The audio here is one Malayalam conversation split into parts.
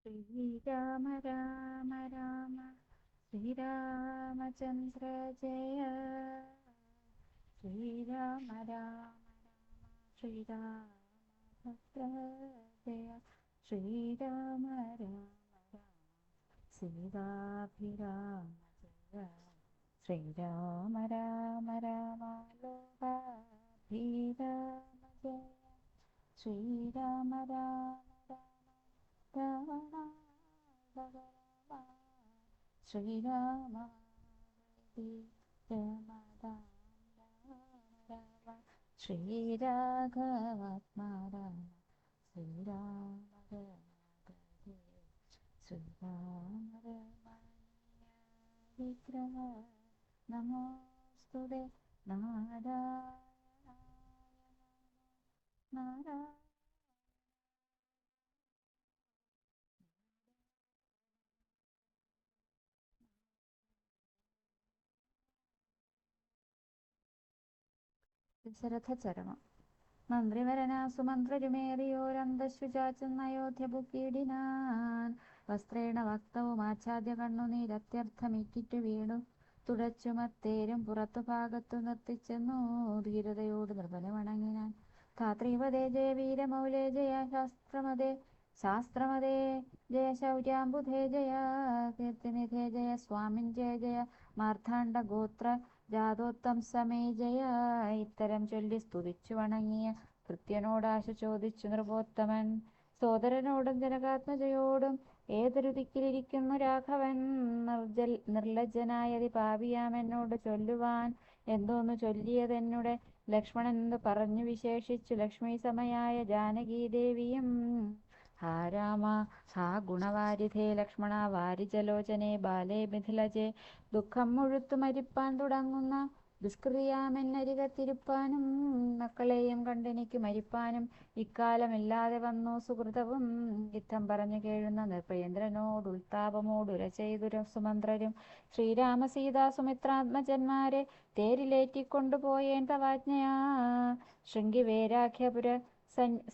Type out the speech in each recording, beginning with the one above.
ശ്രീരാമ രാമ രാമ ശ്രീരാമചന്ദ്ര ജയ. ശ്രീരാമ രാമ രാമ ശ്രീരാമഭദ്ര ജയ. ശ്രീരാമ രാമ രാമ സീതാഭിരാമ ജയ. ശ്രീരാമ രാമ രാമ ലോകാഭിരാമ ജയ. ശ്രീരാമ രാമ രാവണ ശ്രീരാമ ശ്രീരാഘവാത്മാ രാമ ശ്രീരാമ ശ്രീരാമ വിഗ്രഹ നമോസ്തുതേ. നാരായണ നാരായണ ദശരഥചരമം. മന്ത്രിവരനാസു മന്ത്രരുമേറിയോരന്തശുചാച്ചൻ അയോധ്യ ബുക്കീടിനാൻ. വസ്ത്രേണ വക്തവും ആച്ഛാദ്യ കണ്ണുനീരത്യർത്ഥമിറ്റിറ്റു വീണു തുടച്ചുമത്തേരും പുറത്തു ഭാഗത്തു നിർത്തിച്ചെന്നു ധീരതയോട് നൃപനെ വണങ്ങിനാൻ. ധാത്രീവതേ ജയ വീരമൗലേ ജയ. ശാസ്ത്രമതേ ജയ. ശൗര്യാംബുധേ ജയ. കീർത്തിനിധേ ജയ. സ്വാമിൻ ജയ ജയ. മാർത്താണ്ഡ ഗോത്ര ജാതോത്തംസമേ ജയ. ഇത്തരം ചൊല്ലി സ്തുതിച്ചു വണങ്ങിയ ഭൃത്യനോടാശു ചോദിച്ചു നൃപോത്തമൻ. സോദരനോടും ജനകാത്മജയോടും ഏതൊരു ദിക്കിലിരിക്കുന്നു രാഘവൻ? നിർലജ്ജനായതി പാപിയാമെന്നോട് ചൊല്ലുവാൻ എന്തോന്നു ചൊല്ലിയതെന്നുടെ ലക്ഷ്മണൻ എന്തു പറഞ്ഞു വിശേഷിച്ചു ലക്ഷ്മി സമയായ ജാനകീദേവിയും. ഹാ രാമ ഹാ ഗുണവാരിധേ ലക്ഷ്മണ വാരിജലോചനെ ബാലേ മിഥിലജെ. ദുഃഖം മുഴുത്തു മരിപ്പാൻ തുടങ്ങുന്ന ദുഷ്കൃതിയാമെന്നരികത്തിരുപ്പാനും മക്കളെയും കണ്ടെനിക്ക് മരിപ്പാനും ഇക്കാലമില്ലാതെ വന്നു സുഹൃതവും. യുദ്ധം പറഞ്ഞു കേഴുന്ന നിർഭയേന്ദ്രനോട് ഉൾത്താപമോടുര ചെയ്തു സുമന്ത്രരും ശ്രീരാമ സീതാ സുമിത്രാത്മജന്മാരെ തേരിലേറ്റിക്കൊണ്ടുപോയേൻ തവാജ്ഞയാ. ശൃംഗിവേരാഖ്യപുര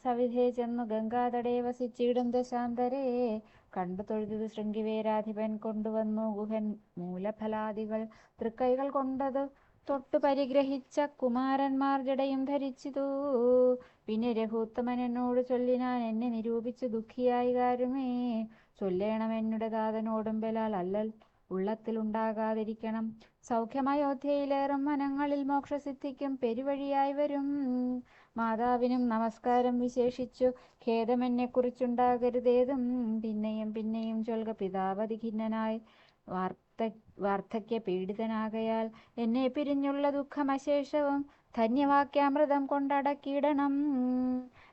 സവിധേ ചെന്നു ഗംഗാതടേ വസിച്ചിടും ദശാന്തരേ. കണ്ടു തൊഴുതു ശൃംഗിവേരാധിപൻ കൊണ്ടുവന്നു ഗുഹൻ മൂലഫലാദികൾ തൃക്കൈകൾ കൊണ്ടതു തൊട്ടു പരിഗ്രഹിച്ച കുമാരന്മാർ ജടയും ധരിച്ചിതു. പിന്നെ രഘുത്തമൻ എന്നോട് ചൊല്ലിനാൻ എന്നെ നിരൂപിച്ചു ദുഃഖിയായി കാരുമേ. ചൊല്ലേണമെന്നുടെ താതനോടും ബലാൽ അല്ലൽ ഉള്ളത്തിലുണ്ടാകാതിരിക്കണം. സൗഖ്യമയോധ്യയിലേറും വനങ്ങളിൽ മോക്ഷസിദ്ധിക്കും പെരുവഴിയായി വരും. മാതാവിനും നമസ്കാരം വിശേഷിച്ചു ഖേദമെന്നെ കുറിച്ചുണ്ടാകരുതേതും. പിന്നെയും പിന്നെയും ചൊൽക പിതാവതി ഖിന്നനായി വാർദ്ധക്യ പീഡിതനാകയാൽ എന്നെ പിരിഞ്ഞുള്ള ദുഃഖമശേഷവും ധന്യവാക്യാമൃതം കൊണ്ടടക്കിയിടണം.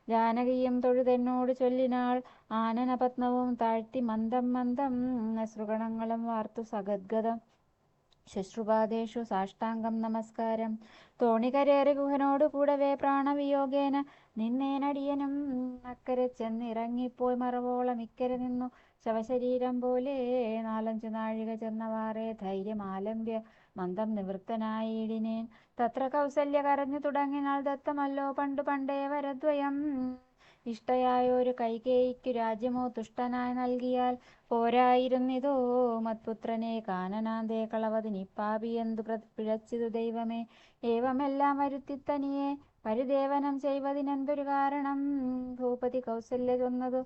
ജാനകിയും തൊഴുതെന്നോട് ചൊല്ലിനാൾ. ആനനപത്നവും താഴ്ത്തി മന്ദം മന്ദം അശ്രുഗണങ്ങളും വാർത്തു സഗദ്ഗതം ശുശ്രുപാദേഷു സാഷ്ടാംഗം നമസ്കാരം. തോണികരേറി ഗുഹനോടു കൂടവേ പ്രാണവിയോഗേന നിന്നേനടിയനും. അക്കരെ ചെന്നിറങ്ങിപ്പോയി മറവോളം ഇക്കരെ നിന്നു ശവശരീരം പോലെ. 4-5 നാഴിക ചെന്നവാറേ ധൈര്യമാലംബ്യ മന്ദം നിവൃത്തനായിടിനേൻ. തത്ര കൗസല്യ കരഞ്ഞു തുടങ്ങിനാൾ. ദത്തമല്ലോ പണ്ടു പണ്ടേ വരദ്വയം. ഇഷ്ടയായൊരു കൈകേയിക്കു രാജ്യമോ തുഷ്ടനായി നൽകിയാൽ പോരായിരുന്നിതോ മത്പുത്രനെ കാനനാന്തേ കളവതിനിപ്പാപി എന്തു പിഴച്ചിതു ദൈവമേ. ഏവമെല്ലാം വരുത്തിത്തനിയെ പരിദേവനം ചെയ്വതിനെന്തൊരു കാരണം? ഭൂപതി കൗസല്യ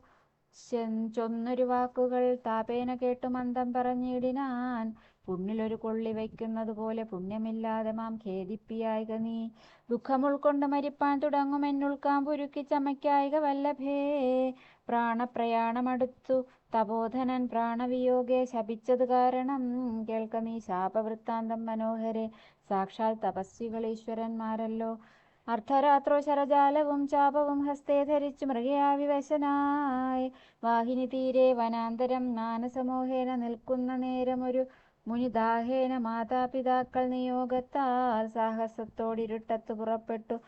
ചൊന്നൊരു വാക്കുകൾ താപേന കേട്ടു മന്ദം പറഞ്ഞിടിനാൻ. പുണ്ണിലൊരു കൊള്ളി വയ്ക്കുന്നത് പോലെ പുണ്യമില്ലാതെ മാം ഖേദിപ്പിയായിക നീ. ദുഃഖമുൾക്കൊണ്ട് മരിപ്പാൻ തുടങ്ങുമെന്നുൾക്കാമ്പുരുക്കി ചമയ്ക്കായിക വല്ലഭേ. പ്രാണപ്രയാണമടുത്തു തപോധനൻ പ്രാണവിയോഗെ ശപിച്ചത് കാരണം. കേൾക്ക നീ ശാപവൃത്താന്തം മനോഹരെ. സാക്ഷാൽ തപസ്വികൾ ഈശ്വരന്മാരല്ലോ. അർദ്ധരാത്രോ ശരജാലവും ചാപവും ഹസ്തേ ധരിച്ചു മൃഗയാവിവശനായി വാഹിനി തീരെ വനാന്തരം മാനസമോഹേന നിൽക്കുന്ന നേരമൊരു മുനിദാഹേന മാതാപിതാക്കൾ നിയോഗത്താൽ സാഹസത്തോടിരുട്ടത്ത് പുറപ്പെട്ടു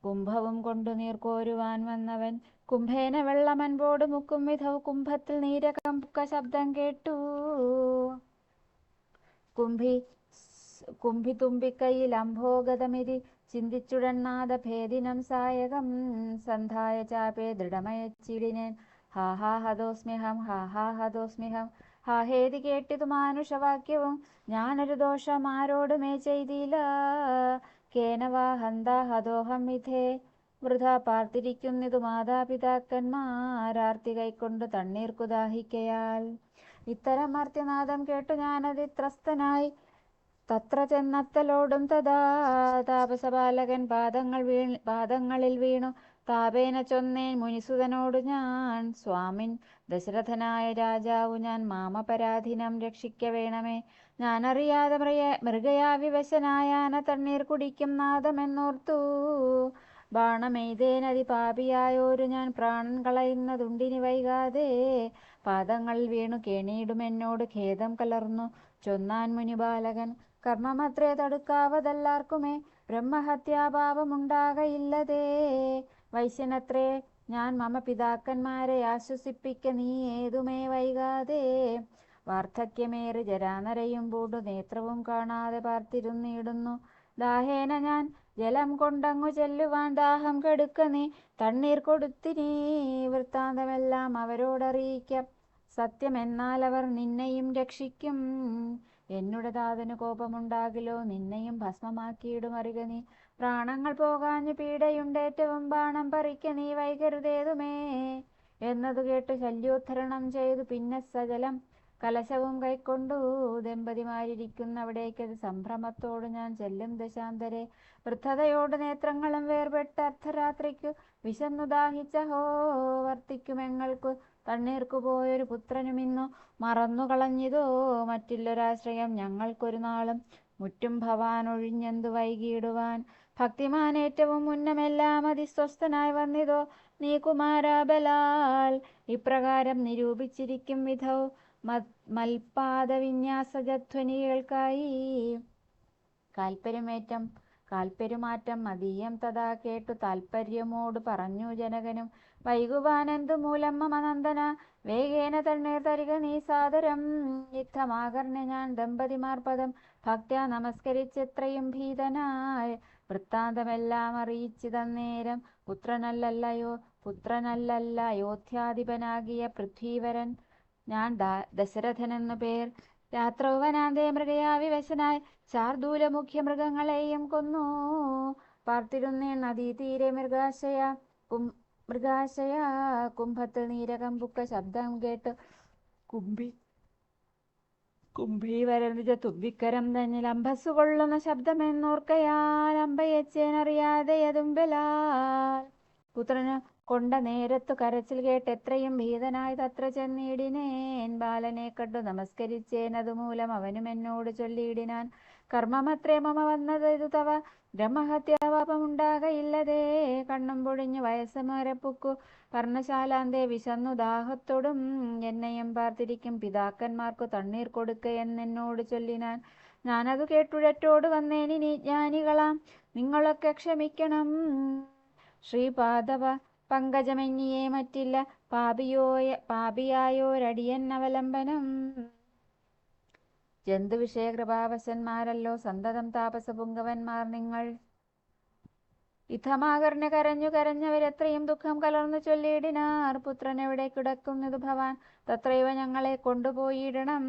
കുംഭവും കൊണ്ടു നീർക്കോരുവാൻ വന്നവൻ. കുംഭേന വെള്ളമൻപോട് മുക്കും വിധൗ കുംഭത്തിൽ നീരകമ്പുക്ക ശബ്ദം കേട്ടു. കുംഭി തുമ്പിക്കൈയിൽ അംഭോഗതമിതി ചിന്തിച്ചുടന്നാദ ഭേദിനം സായകം. സന്ധായ ചാപേ ദൃഢമയച്ചിടിനേൻ ഹാ ഹാ ഹതോസ്മ്യഹം ഹാ ഹാ ഹതോസ്മ്യഹം. ഹാ ഹേതി കേട്ടിതു മാനുഷവാക്യവും ഞാനൊരു ദോഷം ആരോടുമേ ചെയ്തില്ല. കേനവാ ഹന്താ ഹതോഹം വിധേ. വൃഥാ പാർത്തിരിക്കുന്നിതു മാതാപിതാക്കന്മാരാർത്തി കൈക്കൊണ്ടു തണ്ണീർക്കു ദാഹിക്കയാൽ. ഇത്തരം മർത്യനാദം കേട്ടു ഞാനതിത്രസ്തനായി തത്ര ചെന്നത്തലോടും തഥാ. താപസബാലകൻ പാദങ്ങളിൽ വീണു താപേന ചൊന്നേൻ മുനിസുതനോടു ഞാൻ. സ്വാമിൻ ദശരഥനായ രാജാവു ഞാൻ, മാമപരാധിനം രക്ഷിക്ക വേണമേ. ഞാനറിയാതെ മൃഗയാ വിവശനായാന തണ്ണീർ കുടിക്കും നാദമെന്നോർത്തു. ബാണമെയ്തേനതി പാപിയായോരു ഞാൻ, പ്രാണൻ കളയുന്നതുണ്ടിനി വൈകാതെ. പാദങ്ങളിൽ വീണു കേണിയിടുമെന്നോട് ഖേദം കലർന്നു ചൊന്നാൻ മുനിബാലകൻ. കർമ്മമത്രേ തടുക്കാവതല്ലാർക്കുമേ, ബ്രഹ്മഹത്യാപാപമുണ്ടാകയില്ലതേ. വൈശ്യനത്രേ ഞാൻ, മമ പിതാക്കന്മാരെ ആശ്വസിപ്പിക്ക നീ ഏതുമേ വൈകാതെ. വാർദ്ധക്യമേറി ജരാനരയും പൂണ്ടു നേത്രവും കാണാതെ പാർത്തിരുന്നിടുന്നു. ദാഹേന ഞാൻ ജലം കൊണ്ടങ്ങു ചെല്ലുവാൻ, ദാഹം കെടുക്ക നീ തണ്ണീർ കൊടുത്തിനീ. വൃത്താന്തമെല്ലാം അവരോടറിയിക്ക, സത്യമെന്നാൽ അവർ നിന്നെയും രക്ഷിക്കും. എന്നുടെ താതനു കോപമുണ്ടാകിലോ, നിന്നെയും ഭസ്മമാക്കിയിടും അറിക നീ. പ്രാണങ്ങൾ പോകാഞ്ഞു പീഡയുണ്ടേറ്റവും, ബാണം പറിക്ക നീ വൈകരുതേതുമേ. എന്നതു കേട്ട് ശല്യോദ്ധരണം ചെയ്തു പിന്നെ സജലം കലശവും കൈക്കൊണ്ടു ദമ്പതിമാരിയ്ക്കുന്നവിടേക്കത് സംഭ്രമത്തോടു ഞാൻ ചെല്ലും ദശാന്തരെ. വൃദ്ധതയോട് നേത്രങ്ങളും വേർപെട്ട അർദ്ധരാത്രിക്കു വിശന്നു ദാഹിച്ചഹോ. വർത്തിക്കുമെങ്ങൾക്കു തണ്ണീർക്കു പോയൊരു പുത്രനുമിന്നു മറന്നു കളഞ്ഞിതോ. മറ്റില്ലൊരാശ്രയം ഞങ്ങൾക്കൊരു നാളും, മുറ്റും ഭവാനൊഴിഞ്ഞെന്തു വൈകിയിടുവാൻ. ഭക്തിമാനേറ്റവും മുന്നമെല്ലാം അതിസ്വസ്ഥനായി വന്നിതോ നീ കുമാരാബലാൽ. ഇപ്രകാരം നിരൂപിച്ചിരിക്കും വിധൗ മൽപാദവിന്യാസജധ്വനി കേൾക്കായി. കാൽപ്പെരുമാറ്റം മതീയം തഥാ കേട്ടു താൽപര്യമോടു പറഞ്ഞു ജനകനും. വൈകുവാനെന്തു മൂലം മമ നന്ദന, വേഗേന തണ്ണീർ തരിക നീ സാദരം. യുദ്ധമാകർണ്യ ഞാൻ ദമ്പതിമാർ പദം ഭക്ത്യാ നമസ്കരിച്ചെത്രയും ഭീതനായി. വൃത്താന്തമെല്ലാം അറിയിച്ചിതന്നേരം, പുത്രനല്ലല്ല അയോധ്യാധിപനാകിയ പൃഥ്വീവരൻ ഞാൻ ദശരഥനെന്നു പേർ. രാത്രൗവനാന്തേ മൃഗയാ വിവശനായി ശാർദൂല മുഖ്യ മൃഗങ്ങളെയും കൊന്നു. പാർത്തിരുന്നേൻ നദീതീരെ മൃഗാശയ കുംഭത്തിൽ നീരകം പുക്ക ശബ്ദം കേട്ട് കുംഭീവരനിജ തുമ്പിക്കരം തന്നിൽ അമ്പസ്സു കൊള്ളുന്ന ശബ്ദമെന്നോർക്കയാൽ. അമ്പയച്ചേനറിയാതെയതുമ്പലാൽ പുത്രന് കൊണ്ട നേരത്തു കരച്ചിൽ കേട്ട് എത്രയും ഭീതനായി തത്ര ചെന്നിടിനേൻ. ബാലനെ കണ്ടു നമസ്കരിച്ചേൻ, അതുമൂലം അവനും എന്നോട് ചൊല്ലിയിടിനാൻ. കർമ്മമത്രേ മമ വന്നതു തവ, ബ്രഹ്മഹത്യാപാപമുണ്ടാകയില്ലതേ. കണ്ണും പൊഴിഞ്ഞു വയസ്സുമരപ്പുക്കു പർണശാലാന്തേ വിശന്നു ദാഹത്തോടും, എന്നെയും പാർത്തിരിക്കും പിതാക്കന്മാർക്കു തണ്ണീർ കൊടുക്ക എന്നോട് ചൊല്ലിനാൻ. ഞാനതു കേട്ടുഴറ്റോട് വന്നേനിനി ജ്ഞാനികളാം നിങ്ങളൊക്കെ ക്ഷമിക്കണം. ശ്രീപാദവ പങ്കജമെന്നിയേ മറ്റില്ല, പാപിയായോരടിയൻ അവലംബനം. ജന്തുവിഷയകൃപാവശന്മാരല്ലോ സന്തതം താപസപുങ്കവന്മാർ നിങ്ങൾ. യുദ്ധമാകർണ്യ കരഞ്ഞവരെത്രയും ദുഃഖം കലർന്നു ചൊല്ലിയിടിനാർ. പുത്രൻ എവിടെ കിടക്കുന്നതു ഭവാൻ, തത്രൈവ ഞങ്ങളെ കൊണ്ടുപോയിടണം.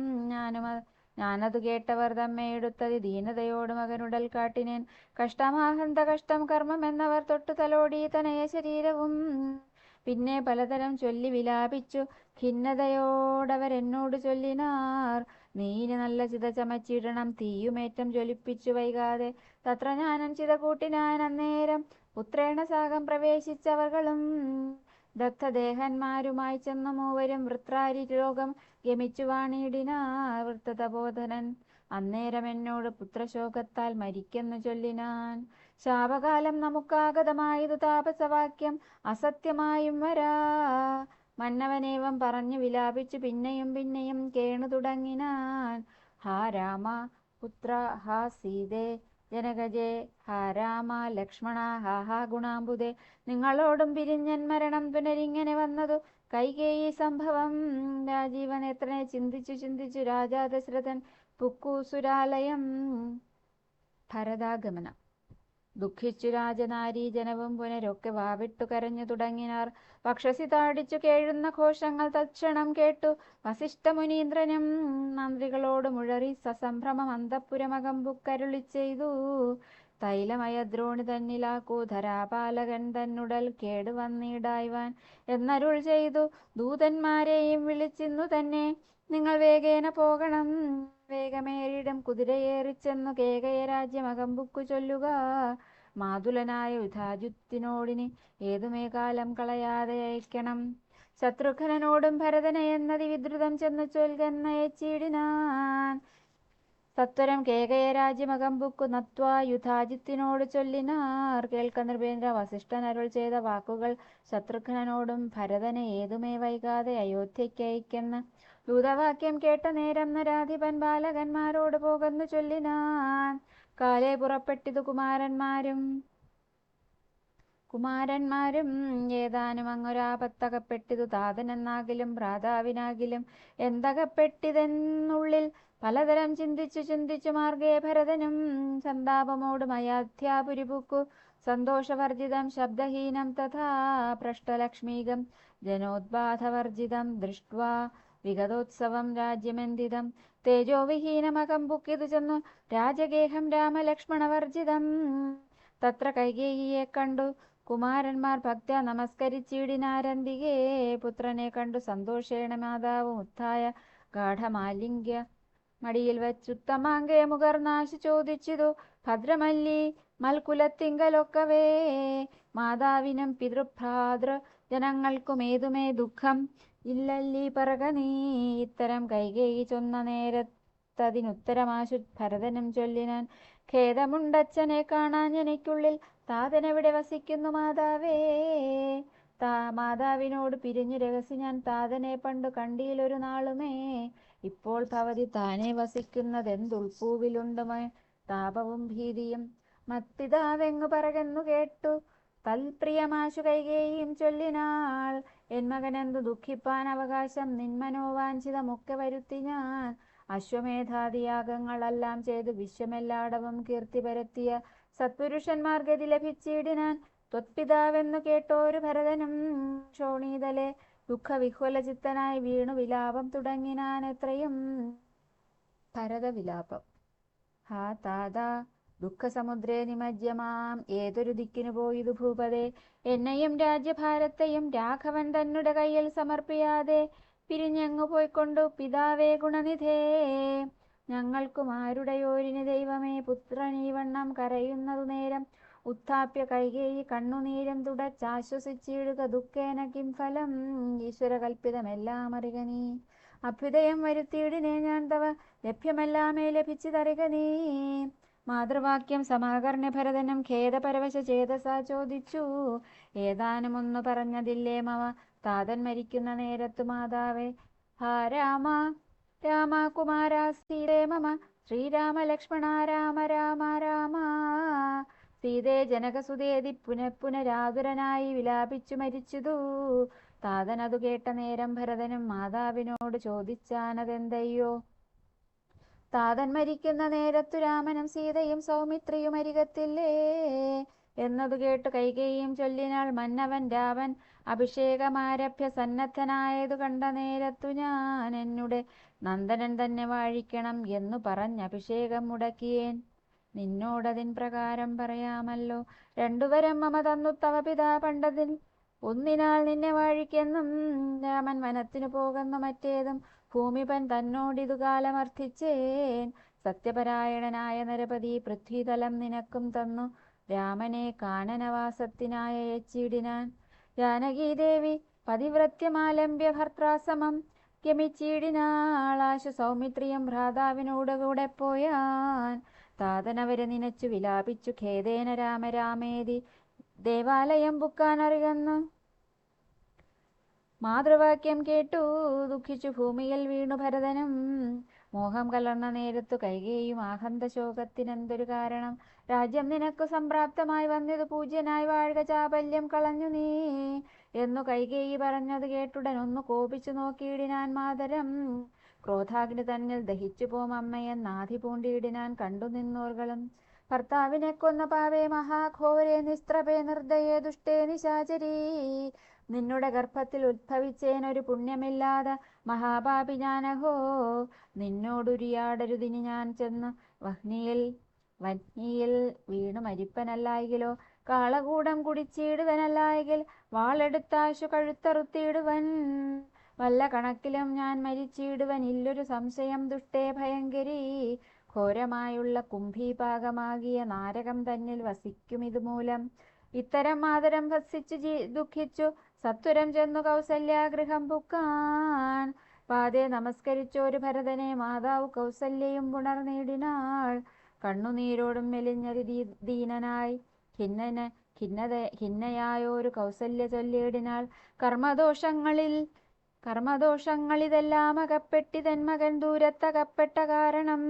ഞാനതു കേട്ടവർ തമ്മെ എടുത്തതി ദീനതയോട് മകനുടൽ കാട്ടിനേൻ. കഷ്ടമാഹന്ത കഷ്ടം കർമ്മം എന്നവർ തൊട്ടു തലോടി തനയ ശരീരവും. പിന്നെ പലതരം ചൊല്ലി വിലാപിച്ചു ഖിന്നതയോടവരെന്നോട് ചൊല്ലിനാർ. നീയിനി നല്ല ചിത ചമച്ചിടണം, തീയുമേറ്റം ജ്വലിപ്പിച്ചു വൈകാതെ. തത്ര ഞാനും ചിത കൂട്ടിനാൻ അന്നേരം, പുത്രേണ സാഗം പ്രവേശിച്ചവർകളും. ദഗ്ധദേഹന്മാരുമായി ചെന്നു മൂവരും വൃത്രാരി ലോകം ഗമിച്ചു വാണിടിനാർ. വൃത്തതബോധനൻ അന്നേരം എന്നോട് പുത്രശോകത്താൽ മരിക്കെന്നു ചൊല്ലിനാൻ. ശാപകാലം നമുക്കാഗതമായതു താപസവാക്യം അസത്യമായും വരാ. മന്നവനേവം പറഞ്ഞു വിലാപിച്ചു പിന്നെയും കേണു തുടങ്ങിനാൻ. ഹാ രാമ പുത്ര, ഹാ സീതേ ജനകജേ, ഹാ രാമ ലക്ഷ്മണ, ഹാ ഗുണാംബുദേ. നിങ്ങളോടും പിരിഞ്ഞൻ മരണം പുനരിങ്ങനെ വന്നതു കൈകേയി സംഭവം. രാജീവനേത്രനെ ചിന്തിച്ചു രാജാ ദശരഥൻ പുക്കൂസുരാലയം. ഭരതാഗമനം. ദുഃഖിച്ചു രാജനാരീജനവും പുനരൊക്കെ വാവിട്ടു കരഞ്ഞു തുടങ്ങിനാർ. വക്ഷസി താടിച്ചു കേഴുന്ന ഘോഷങ്ങൾ തൽക്ഷണം കേട്ടു വസിഷ്ഠമുനീന്ദ്രനും മന്ത്രികളോട് മുഴറി സസംഭ്രമം അന്തഃപുരമകമ്പുക്കരുളി ചെയ്തു. തൈലമയദ്രോണി തന്നിലാക്കൂ ധരാപാലകൻ തന്നുടൽ കേടുവന്നിടായ്വാൻ എന്നരുൾ ചെയ്തു. ദൂതന്മാരെയും വിളിച്ചിന്നു തന്നെ നിങ്ങൾ വേഗേന പോകണം. വേഗമേറിടും കുതിരയേറിച്ചെന്നു കേകയ രാജ്യമകമ്പുക്കു ചൊല്ലുക. മാതുലനായ യുധാജിത്തിനോടിനി ഏതുമേ കാലം കളയാതെ അയക്കണം. ശത്രുഘ്നനോടും ഭരതനെ എന്നതി വിദ്രുതം ചെന്നു ചൊൽകെന്നയച്ചിടിനാൻ. സത്വരം കേകയ രാജ്യമകമ്പുക്കു നത്വാ യുധാജിത്തിനോട് ചൊല്ലിനാർ. കേൾക്ക നൃപേന്ദ്ര, വസിഷ്ഠൻ അരുൾ ചെയ്ത വാക്കുകൾ ശത്രുഘ്നനോടും ഭരതനെ ഏതുമേ വൈകാതെ അയോധ്യയ്ക്കയക്കെന്ന്. ദൂതവാക്യം കേട്ട നേരം നരാധിപൻ ബാലകന്മാരോട് പോകെന്നു ചൊല്ലിനാൻ. കാലേ പുറപ്പെട്ടിതു കുമാരന്മാരും ഏതാനും അങ്ങൊരാപത്തകപ്പെട്ടിതു താതനെന്നാകിലും ഭ്രാതാവിനാകിലും എന്തകപ്പെട്ടിതെന്നുള്ളിൽ പലതരം ചിന്തിച്ചു മാർഗേ ഭരതനും സന്താപമോടും അയോധ്യാപുരിപുക്കു. സന്തോഷവർജിതം ശബ്ദഹീനം തഥാ പൃഷ്ടലക്ഷ്മീകം ജനോദ്ബാധവർജിതം ദൃഷ്ട്വാ വിഗതോത്സവം രാജ്യമെന്തിതം. തേജോവിഹീനമകമ്പുക്കിതു ചെന്നു രാജഗേഹം രാമലക്ഷ്മണവർജിതം. തത്ര കൈകേയിയെ കണ്ടു കുമാരന്മാർ ഭക്ത്യാ നമസ്കരിച്ചിടിനാരന്തികേ. പുത്രനെ കണ്ടു സന്തോഷേണ മാതാവും ഉത്ഥായ ഗാഠമാലിംഗ്യ മടിയിൽ വച്ചുത്തമാങ്കേ മുകർനാശു ചോദിച്ചിതു. ഭദ്രമല്ലി മൽക്കുലത്തിങ്കലൊക്കവേ മാതാവിനും പിതൃഭ്രാതൃ ജനങ്ങൾക്കുമേതുമേ ദുഃഖം ഇല്ലല്ലീ പറക നീ. ഇത്തരം കൈകേയി ചൊന്ന നേരത്തതിനുത്തരമാശു ഭരതനും ചൊല്ലിനാൻ. ഖേദമുണ്ടച്ഛനെ കാണാൻ എനിക്കുള്ളിൽ താതനെവിടെ വസിക്കുന്നു മാതാവേ. മാതാവിനോട് പിരിഞ്ഞു രഹസ്യ ഞാൻ താതനെ പണ്ടു കണ്ടിയിലൊരു നാളുമേ. ഇപ്പോൾ ഭവതി താനെ വസിക്കുന്നതെന്തുൾപ്പൂവിലുണ്ടുമേ താപവും ഭീതിയും. മത്പിതാവെങ്ങു പറകെന്നു കേട്ടു തൽപ്രിയമാശു കൈകേയിയും ചൊല്ലിനാൾ. എൻ മകനെന്തു ദുഃഖിപ്പാൻ അവകാശം നിന്മനോവാഞ്ചിതമൊക്കെ വരുത്തി ഞാൻ. അശ്വമേധാദിയാഗങ്ങളെല്ലാം ചെയ്തു വിശ്വമെല്ലാടവും കീർത്തി പരത്തിയ സത്പുരുഷന്മാർ ഗതി ലഭിച്ചിടിനാൻ. ത്വത്പിതാവെന്നു കേട്ടോരു ഭരതനും ക്ഷോണീതലെ ദുഃഖവിഹ്വലചിത്തനായി വീണു വിലാപം തുടങ്ങിനാൻ. എത്രയും ഭരതവിലാപം. ഹാ താതാ, ദുഃഖസമുദ്രേ നിമജ്ജമാം ഏതൊരു ദിക്കിനു പോയിതു ഭൂപതേ. എന്നെയും രാജ്യഭാരത്തെയും രാഘവൻ തന്നുടെ കയ്യിൽ സമർപ്പിയാതെ പിരിഞ്ഞെങ്ങു പോയിക്കൊണ്ടു പിതാവേ ഗുണനിധേ. ഞങ്ങൾക്കും ആരുടെയോരിനി ദൈവമേ പുത്രനീ വണ്ണം കരയുന്നതു നേരം. ഉത്ഥാപ്യ കൈകേയി കണ്ണുനീരം തുടച്ചാശ്വസിച്ചിടുക ദുഃഖേന കിം ഫലം. ഈശ്വരകൽപ്പിതമെല്ലാം അറിക നീ. അഭ്യുദയം വരുത്തിയിടിനെ ഞാൻ തവ ലഭ്യമെല്ലാമേ ലഭിച്ചിതറിക നീ. മാതൃവാക്യം സമാകർണ്യ ഭരതനും ഖേദപരവശ ചേതസാ ചോദിച്ചു. ഏതാനുമൊന്നു പറഞ്ഞതില്ലേ മമ താതൻ മരിക്കുന്ന നേരത്തു മാതാവേ. ഹാ രാമ രാമ കുമാരാസ്തീരേ മമ ശ്രീരാമ ലക്ഷ്മണ രാമ രാമ രാമ. സീതേ ജനകസുതേതി പുനഃപുനരാതുരനായി വിലാപിച്ചു മരിച്ചതു. താതനതു കേട്ട നേരം ഭരതനും മാതാവിനോട് ചോദിച്ചാനതെന്തയ്യോ. താതൻ മരിക്കുന്ന നേരത്തു രാമനും സീതയും സൗമിത്രിയും അരികത്തില്ലേ എന്നതു കേട്ടു കൈകേയിയും ചൊല്ലിനാൾ. മന്നവൻ രാമൻ അഭിഷേകമാരഭ്യ സന്നദ്ധനായതു കണ്ട നേരത്തു ഞാൻ എന്നുടെ നന്ദനൻ തന്നെ വാഴിക്കണം എന്നു പറഞ്ഞ് അഭിഷേകം മുടക്കിയേൻ. നിന്നോടതിൻ പ്രകാരം പറയാമല്ലോ. രണ്ടുവരം മമ തന്നു തവ പിതാ പണ്ടതിൽ ഒന്നിനാൽ നിന്നെ വാഴിക്കെന്നും. രാമൻ വനത്തിനു പോകുന്നു മറ്റേതും ഭൂമിപൻ തന്നോടിതു കാലമർത്ഥിച്ചേൻ. സത്യപരായണനായ നരപതി പൃഥ്വിതലം നിനക്കും തന്നു രാമനെ കാനനവാസത്തിനായ അയച്ചിടിനാൻ. ജാനകീദേവി പതിവ്രത്യമാലംബ്യ ഭർത്താസമം ഗമിച്ചിടിനാളാശു സൗമിത്രിയും ഭ്രാതാവിനോട് കൂടെ പോയാൻ. താതനവരെ നിനച്ചു വിലാപിച്ചു ഖേദേന രാമ രാമേതി ദേവാലയം പുക്കാനറികന്നു. മാതൃവാക്യം കേട്ടു ദുഃഖിച്ചു ഭൂമിയിൽ വീണു ഭരതനും. മോഹം കലർന്ന നേരത്തു കൈകേയും ആഹന്ത ശോകത്തിനെന്തൊരു കാരണം. രാജ്യം നിനക്കു സംപ്രാപ്തമായി വന്നിതു പൂജ്യനായി വാഴുക ചാപല്യം കളഞ്ഞു നീ എന്നു കൈകേയി പറഞ്ഞത് കേട്ടുടൻ ഒന്ന് കോപിച്ചു നോക്കിയിടിനാൻ മാതരം. ക്രോധാഗ്നി തന്നിൽ ദഹിച്ചു പോം അമ്മയെന്നാധി പൂണ്ടിയിടിനാൻ കണ്ടു നിന്നോർകളും. ഭർത്താവിനെ കൊന്ന പാവേ മഹാഘോരേ നിസ്ത്രപേ നിർദ്ദയേ ദുഷ്ടേ നിശാചരീ. നിന്നുടെ ഗർഭത്തിൽ ഉദ്ഭവിച്ചേനൊരു പുണ്യമില്ലാതെ മഹാപാപി ഞാനഹോ. നിന്നോടുരിയാടരുതിനി ഞാൻ ചെന്ന് വഹ്നിയിൽ വീണു മരിപ്പനല്ലായെങ്കിലോ. കാളകൂടം കുടിച്ചിടുവനല്ലായെങ്കിൽ വാളെടുത്താശു കഴുത്തറുത്തിടുവൻ. വല്ല കണക്കിലും ഞാൻ മരിച്ചിടുവൻ ഇല്ലൊരു സംശയം ദുഷ്ടേ ഭയങ്കരീ. ഘോരമായുള്ള കുംഭീപാകമാകിയ നാരകം തന്നിൽ വസിക്കുമിതുമൂലം. ഇത്തരം മാതരം ഭസിച്ചു ദുഃഖിച്ചു സത്വരം ചെന്നു കൗസല്യാഗൃഹം പുക്കാൻ. പാതേ നമസ്കരിച്ചോരു ഭരതനെ മാതാവ് കൗസല്യയും പുണർനീടിനാൾ. കണ്ണുനീരോടും മെലിഞ്ഞതി ദീനനായി ഖിന്നയായോരു കൗസല്യ ചൊല്ലിയിടിനാൾ. കർമ്മദോഷങ്ങളിതെല്ലാം അകപ്പെട്ടിതൻ മകൻ ദൂരത്തകപ്പെട്ട കാരണം.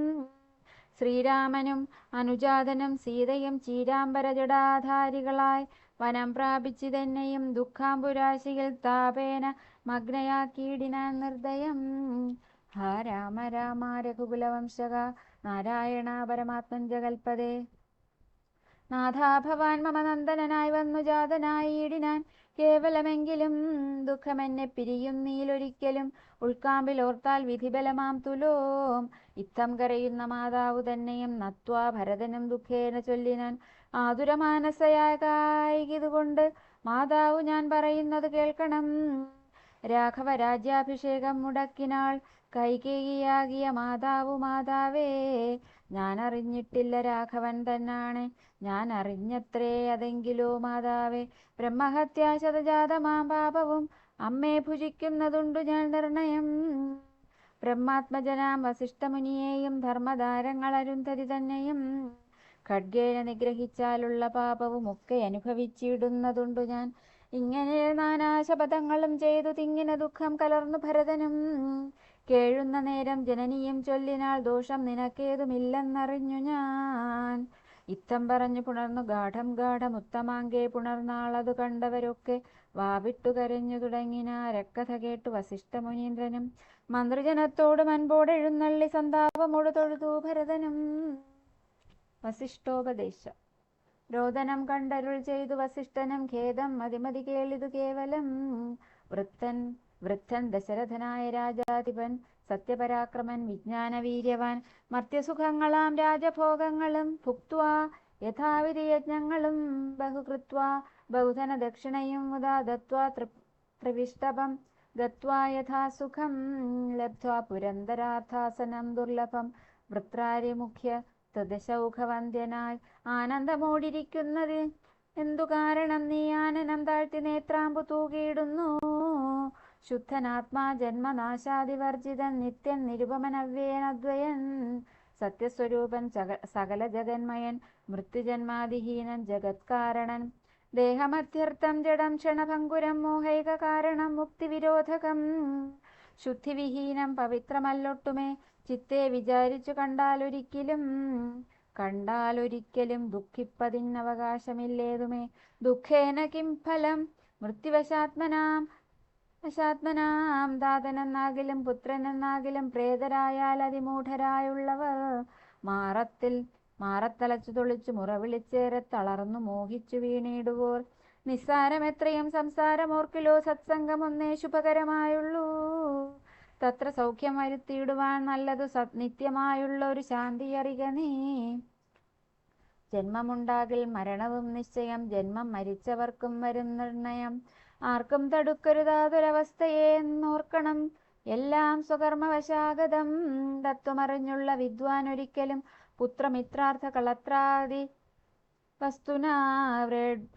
ശ്രീരാമനും അനുജാതനും സീതയും ചീരാംബരജടാധാരികളായി വനം പ്രാപിച്ചിതെന്നെയും ദുഃഖാംബുരാശിയിൽ താപേന മഗ്നയാക്കിയിടിനാൻ നിർദ്ദയം. ഹാ രാമ രാമ രഘുകുലവംശക നാരായണ പരമാത്മൻ ജഗൽപദേ. നാഥാ ഭവാൻ മമ നന്ദനനായി വന്നു ജാതനായിടിനാൻ. കേവലമെങ്കിലും ദുഃഖമെന്നെ പിരിയുന്നീലൊരിക്കലും ഉൾക്കാമ്പിലോർത്താൽ വിധിബലമാം തുലോം. ഇത്തം കരയുന്ന മാതാവു തന്നെയും നത്വാ ഭരതനും ദുഃഖേന ചൊല്ലിനാൻ. ആതുരമാനസയാകായികതുകൊണ്ട് മാതാവു ഞാൻ പറയുന്നത് കേൾക്കണം. രാഘവ രാജ്യാഭിഷേകം മുടക്കിനാൾ കൈകേയിയാകിയ മാതാവു. മാതാവേ ഞാൻ അറിഞ്ഞിട്ടില്ല രാഘവൻ തന്നാണ്, ഞാൻ അറിഞ്ഞത്രേ അതെങ്കിലോ മാതാവേ. ബ്രഹ്മഹത്യാശതജാതമാം പാപവും അമ്മേ ഭുജിക്കുന്നതുണ്ടു ഞാൻ നിർണയം. ബ്രഹ്മാത്മജനാം വസിഷ്ഠമുനിയെയും ധർമ്മധാരങ്ങൾ അരുന്ധതി തന്നെയും ഖഡ്ഗേന നിഗ്രഹിച്ചാലുള്ള പാപവും ഒക്കെ അനുഭവിച്ചിടുന്നതുണ്ടു ഞാൻ. ഇങ്ങനെ നാനാശപഥങ്ങളും ചെയ്തു തിങ്ങിന ദുഃഖം കലർന്നു ഭരതനും. കേഴുന്ന നേരം ജനനിയും ചൊല്ലിനാൾ ദോഷം നിനക്കേതുമില്ലെന്നറിഞ്ഞു ഞാൻ. ഇത്തം പറഞ്ഞു പുണർന്നു ഗാഠം ഉത്തമാങ്കെ പുണർന്നാളതു കണ്ടവരൊക്കെ വാവിട്ടു കരഞ്ഞു തുടങ്ങിനാരക്കഥ കേട്ടു വസിഷ്ഠമുനീന്ദ്രനും. മന്ത്രിജനത്തോട് അൻപോടെഴുന്നള്ളി സന്താപമോട് തൊഴുതു ഭരതനും. വസിഷ്ഠോപദേശം. രോദനം കണ്ടരുൾ ചെയ്തു വസിഷ്ഠനും ഖേദം മതിമതി കേളിതു കേവലം. വൃദ്ധൻ ദശരഥനായ രാജാധിപൻ സത്യപരാക്രമൻ വിജ്ഞാനവീര്യവാൻ. മർത്യസുഖങ്ങളാം രാജഭോഗങ്ങളും ഭുക്ത്വാ യഥാവിധി യജ്ഞങ്ങളും ബഹുകൃത്വാ ബഹുധന ദക്ഷിണയും മുദാ ദത്വാ ത്രിവിഷ്ടപം ഗത്വാ യഥാസുഖം ലബ്ധ്വാ പുരന്തരാർത്ഥാസനം ദുർലഭം. വൃത്രാരിമുഖ്യ ത്രിദശൗഖവന്ദ്യനായി ആനന്ദമോടിരിക്കുന്നത് എന്തു കാരണം നീ ആനനം താഴ്ത്തി നേത്രാമ്പു തൂകിയിടുന്നു. ശുദ്ധനാത്മാ ജന്മനാശാദിവർജിതൻ നിത്യൻ നിരുപമനവ്യേനദ്വയൻ. സത്യസ്വരൂപൻ സകല ജഗന്മയൻ മൃത്യുജന്മാദിഹീനൻ ജഗത്കാരണൻ. ദേഹമധ്യർത്ഥം ജഡം ക്ഷണഭങ്കുരം മോഹൈക കാരണം മുക്തിവിരോധകം. ശുദ്ധിവിഹീനം പവിത്രമല്ലൊട്ടുമേ ചിത്തെ വിചാരിച്ചു കണ്ടാലൊരിക്കലും ദുഃഖിപ്പതിനവകാശമില്ലേതുമേ. ദുഃഖേന കിം ഫലം മൃത്യുവശാത്മനാം ദാതനെന്നാകിലും പുത്രനെന്നാകിലും പ്രേതരായാൽ അതിമൂഢരായുള്ളവർ മാറത്തലച്ചു തൊളിച്ചു മുറവിളിച്ചേറെ തളർന്നു മോഹിച്ചു വീണിടുവോർ. നിസ്സാരമെത്രയും സംസാരമോർക്കിലോ സത്സംഗമൊന്നേ ശുഭകരമായുള്ളൂ. തത്ര സൗഖ്യം വരുത്തിയിടുവാൻ നല്ലതു നിത്യമായുള്ള ഒരു ശാന്തി അറിക നീ. ജന്മമുണ്ടാകിൽ മരണവും നിശ്ചയം, ജന്മം മരിച്ചവർക്കും വരും നിർണയം. ആർക്കും തടുക്കരുതാതൊരവസ്ഥയെ എന്നോർക്കണം, എല്ലാം സ്വകർമ്മവശാഗതം. തത്വമറിഞ്ഞുള്ള വിദ്വാൻ ഒരിക്കലും പുത്രമിത്രാർത്ഥ കളത്രാദി വസ്തുനാ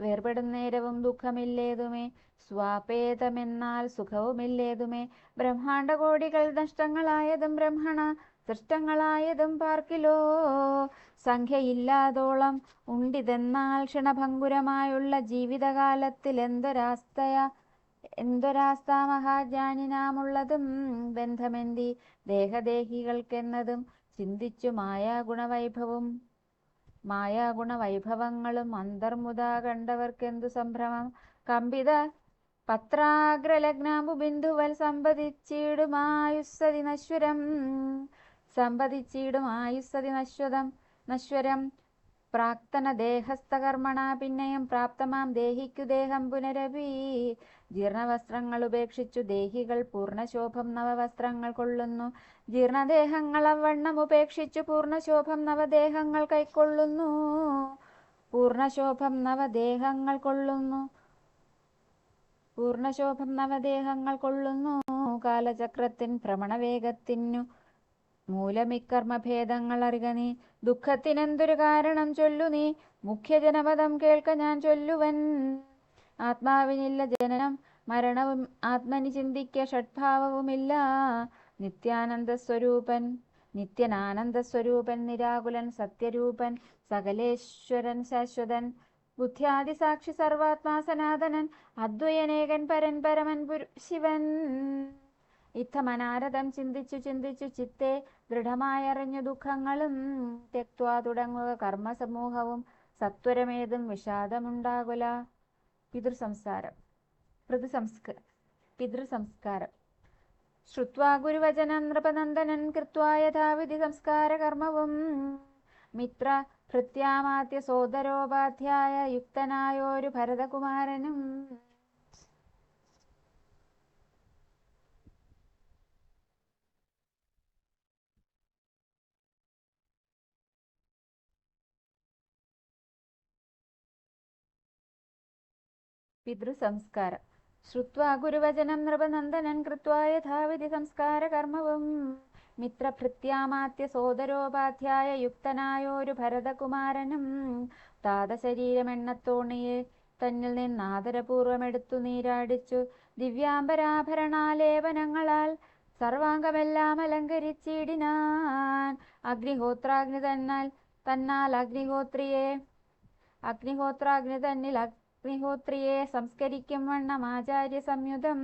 വേർപെടുന്നേരവും ദുഃഖമില്ലേതുമേ. സ്വാപേതമെന്നാൽ സുഖവുമില്ലേതുമേ. ബ്രഹ്മാണ്ടകോടികൾ നഷ്ടങ്ങളായതും ബ്രഹ്മണ സൃഷ്ടങ്ങളായതും പാർക്കിലോ സംഖ്യയില്ലാതോളം ഉണ്ടിതെന്നാൽ ക്ഷണഭങ്കുരമായുള്ള ജീവിതകാലത്തിൽ എന്തൊരാസ്ത മഹാജ്ഞാനിനാമുള്ളതും ബന്ധമെന്തി ദേഹദേഹികൾക്കെന്നതും ചിന്തിച്ചു മായാഗുണവൈഭവങ്ങളും അന്തർമുദാ കണ്ടവർക്കെന്തു സംഭ്രമം. കമ്പിത പത്രാഗ്രലഗ്നാമ്പു ബിന്ദുവൽ സമ്പതിച്ചിടുമായുസ്സതി നശ്വരം. പ്രാക്തന ദേഹസ്ഥകർമ്മണ പിന്നെയും പ്രാപ്തമാം ദേഹിക്കു ദേഹം പുനരപി. ജീർണവസ്ത്രങ്ങൾ ഉപേക്ഷിച്ചു ദേഹികൾ പൂർണ്ണശോഭം നവവസ്ത്രങ്ങൾ കൊള്ളുന്നു. ജീർണദേഹങ്ങൾ അവണ്ണം ഉപേക്ഷിച്ചു പൂർണ്ണശോഭം നവദേഹങ്ങൾ കൈക്കൊള്ളുന്നു. പൂർണ്ണശോഭം നവദേഹങ്ങൾ കൊള്ളുന്നു. കാലചക്രത്തിൻ ഭ്രമണവേഗത്തിനു മൂലമിക്കർമ്മഭേദങ്ങൾ അറിക നീ. ദുഃഖത്തിനെന്തൊരു കാരണം ചൊല്ലു നീ. മുഖ്യജനപദം കേൾക്ക ഞാൻ ചൊല്ലുവൻ. ആത്മാവിനില്ല ജനനം മരണവും ആത്മനി ചിന്തിക്ക ഷഡ്ഭാവവുമില്ല. നിത്യനാനന്ദസ്വരൂപൻ നിരാകുലൻ സത്യരൂപൻ സകലേശ്വരൻ ശാശ്വതൻ ബുദ്ധ്യാദിസാക്ഷി സർവാത്മാ സനാതനൻ അദ്വയനേകൻ പരൻ പരമൻ ശിവൻ. ഇത്തമനാരദം ചിന്തിച്ചു ചിത്തെ ദൃഢമായറിഞ്ഞു ദുഃഖങ്ങളും തെക്വാ തുടങ്ങുക കർമ്മസമൂഹവും സത്വരമേതും വിഷാദമുണ്ടാകുല. പിതൃസംസ്കാരം ശ്രുത്വാ ഗുരുവചനം നൃപനന്ദനൻ കൃത്വാ യഥാവിധി സംസ്കാര കർമ്മവും മിത്ര ഭൃത്യാമാത്യ സോദരോപാധ്യായ യുക്തനായോരു ഭരതകുമാരനും. പിതൃസംസ്കാരം ശ്രുത്വാ ഗുരുവചനം നൃപനന്ദനൻ കൃത്വാ യഥാവിധി സംസ്കാര കർമ്മവും മിത്രഭൃത്യാമാത്യ സോദരോപാധ്യായ യുക്തനായോരു ഭരതകുമാരനും. താതശരീരമെണ്ണത്തോണിയെ തന്നിൽ നിന്നാദരപൂർവമെടുത്തു നീരാടിച്ചു ദിവ്യാംബരാഭരണാലേപനങ്ങളാൽ സർവാംഗമെല്ലാം അലങ്കരിച്ചിടിനാൻ. അഗ്നിഹോത്രാഗ്നി അഗ്നിഹോത്രിയെ സംസ്കരിക്കും വണ്ണം ആചാര്യ സംയുതം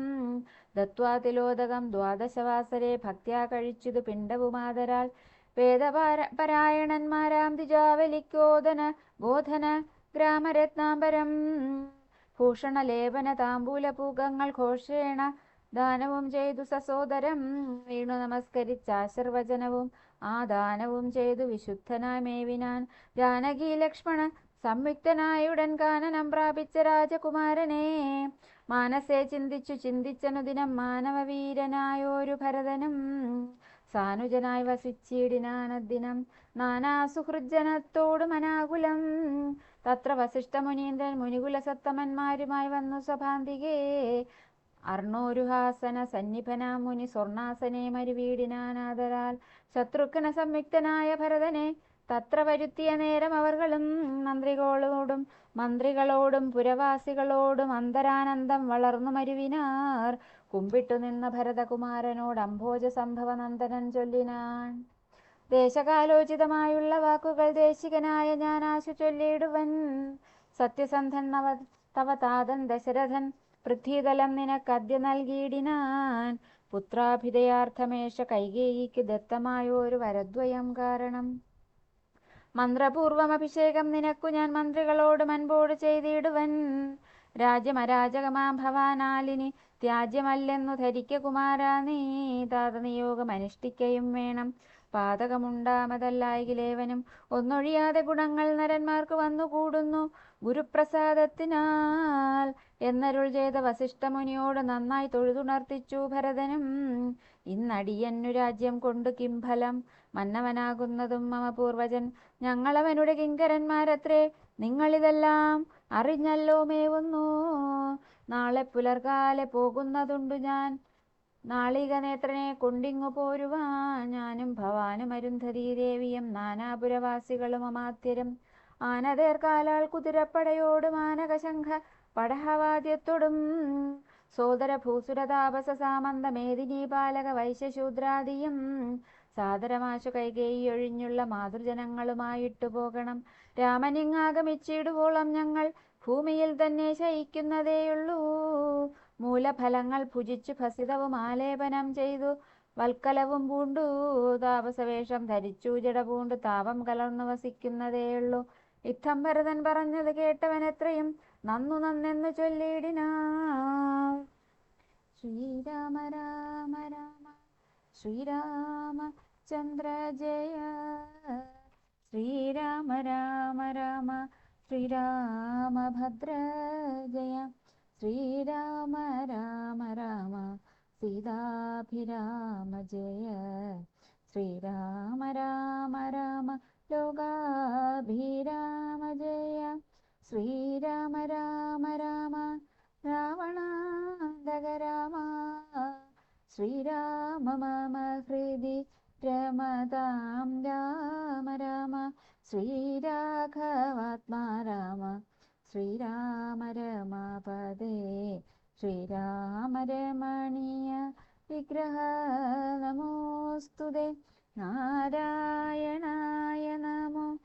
ദത്വാ തിലോദകം ദ്വാദശവാസരെ ഭക്ത്യാ കഴിച്ചതു പിണ്ഡവുമാതരാൽ. വേദപരായണന്മാരാം ദ്വിജാവലിക്കോദന ബോധന ഗ്രാമരത്നാംബരം ഭൂഷണലേപന താംബൂലപൂകങ്ങൾ ഘോഷേണ ദാനവും ചെയ്തു സസോദരം. വീണു നമസ്കരിച്ചാശീർവചനവും ആ ദാനവും ചെയ്തു വിശുദ്ധനായി മേവിനാൻ. ജാനകി ലക്ഷ്മണ സംയുക്തനായുടൻ കാനനം പ്രാപിച്ച രാജകുമാരനെ മാനസേ ചിന്തിച്ചനുദിനം മാനവവീരനായോരു ഭരതനും. സാനുജനായി വസിച്ചിടിനാനദ്ദിനം നാനാസുഹൃജ്ജനത്തോടു മനാകുലം. തത്ര വസിഷ്ഠമുനീന്ദ്രൻ മുനികുലസത്തമന്മാരുമായി വന്നു സ്വഭാന്തികേ. അർണോരുഹാസന സന്നിഭനാം മുനി സ്വർണാസനെ മരുവീടിനാനാദരാൽ. ശത്രുഘ്ന സംയുക്തനായ ഭരതനെ തത്ര വരുത്തിയ നേരം അവർകളും മന്ത്രികളോടും പുരവാസികളോടും അന്തരാനന്ദം വളർന്നു മരുവിനാർ. കുമ്പിട്ടു നിന്ന ഭരതകുമാരനോട് അംഭോജ സംഭവ നന്ദനൻ ചൊല്ലിനാൻ. ദേശകാലോചിതമായുള്ള വാക്കുകൾ ദേശികനായ ഞാൻ ആശു ചൊല്ലിയിടുവൻ. സത്യസന്ധൻ തവ താതൻ ദശരഥൻ പൃഥ്വിതലം നിനക്കദ്യ നൽകിയിടിനാൻ. പുത്രാഭിതയാർത്ഥമേഷ കൈകേയിക്ക് ദത്തമായോരു വരദ്വയം കാരണം. മന്ത്രപൂർവം അഭിഷേകം നിനക്കു ഞാൻ മന്ത്രികളോട് അൻപോട് ചെയ്തിടുവൻ. രാജ്യമരാജകമാം ഭവാനാലിനി ത്യാജ്യമല്ലെന്നു ധരിക്ക കുമാരാ നീ. താതനിയോഗം അനുഷ്ഠിക്കയും വേണം പാതകമുണ്ടാമതല്ലായിലേവനും. ഒന്നൊഴിയാതെ ഗുണങ്ങൾ നരന്മാർക്ക് വന്നുകൂടുന്നു ഗുരുപ്രസാദത്തിനാൽ എന്നരുൾ ചെയ്ത വസിഷ്ഠമുനിയോട് നന്നായി തൊഴുതുണർത്തിച്ചു ഭരതനും. ഇന്നടിയന്നു രാജ്യം കൊണ്ടു കിംഫലം മന്നവനാകുന്നതും മമ പൂർവജൻ. ഞങ്ങളവനുടെ കിങ്കരന്മാരത്രേ നിങ്ങളിതെല്ലാം അറിഞ്ഞല്ലോ മേവുന്നു. നാളെ പുലർകാലെ പോകുന്നതുണ്ടു ഞാൻ നാളിക നേത്രനെ കൊണ്ടിങ്ങു പോരുവാൻ. ഞാനും ഭവാനും അരുന്ധതീ ദേവിയും നാനാപുരവാസികളും അമാത്യരും ആനതേർക്കാലാൽ കുതിരപ്പടയോടും ആനകശംഖ പടഹവാദ്യത്തോടും സോദര ഭൂസുരതാപസ സാമന്ത മേദിനീ പാലക വൈശ്യശൂദ്രാദിയും സാദരമാശു കൈകേയിയൊഴിഞ്ഞുള്ള മാതൃജനങ്ങളുമായിട്ടു പോകണം. രാമനിങ്ങാഗമിച്ചിടുവോളം ഞങ്ങൾ ഭൂമിയിൽ തന്നെ ശയിക്കുന്നതേയുള്ളൂ. മൂലഫലങ്ങൾ ഭുജിച്ചു ഭസിതവും ആലേപനം ചെയ്തു വൽക്കലവും പൂണ്ടു താപസവേഷം ധരിച്ചു ജട പൂണ്ടു താപം കലർന്നു വസിക്കുന്നതേയുള്ളൂ. ഇത്തം ഭരതൻ പറഞ്ഞത് കേട്ടവൻ എത്രയും നന്നെന്നു ചൊല്ലിയിടിനാൻ. ശ്രീരാമ രാമ രാമ ശ്രീരാമചന്ദ്ര ജയ ശ്രീരാമ രാമ രാമ ശ്രീരാമഭദ്ര ജയ. ശ്രീരാമ രാമ രാമ സീതാഭിരാമ ജയ. ശ്രീരാമ രാമ രാമ ലോകാഭിരാമ ജയ. ശ്രീരാമ രാമ രാമ രാവണാന്തക രാമ. ശ്രീരാമ മമ ഹൃദി രമതാം രാമ രാമ. ശ്രീരാഘവാത്മാ രാമ ശ്രീരാമ രമാപദേ. ശ്രീരാമ രമണീയ വിഗ്രഹ നമോസ്തുതേ. നാരായണായ നമോ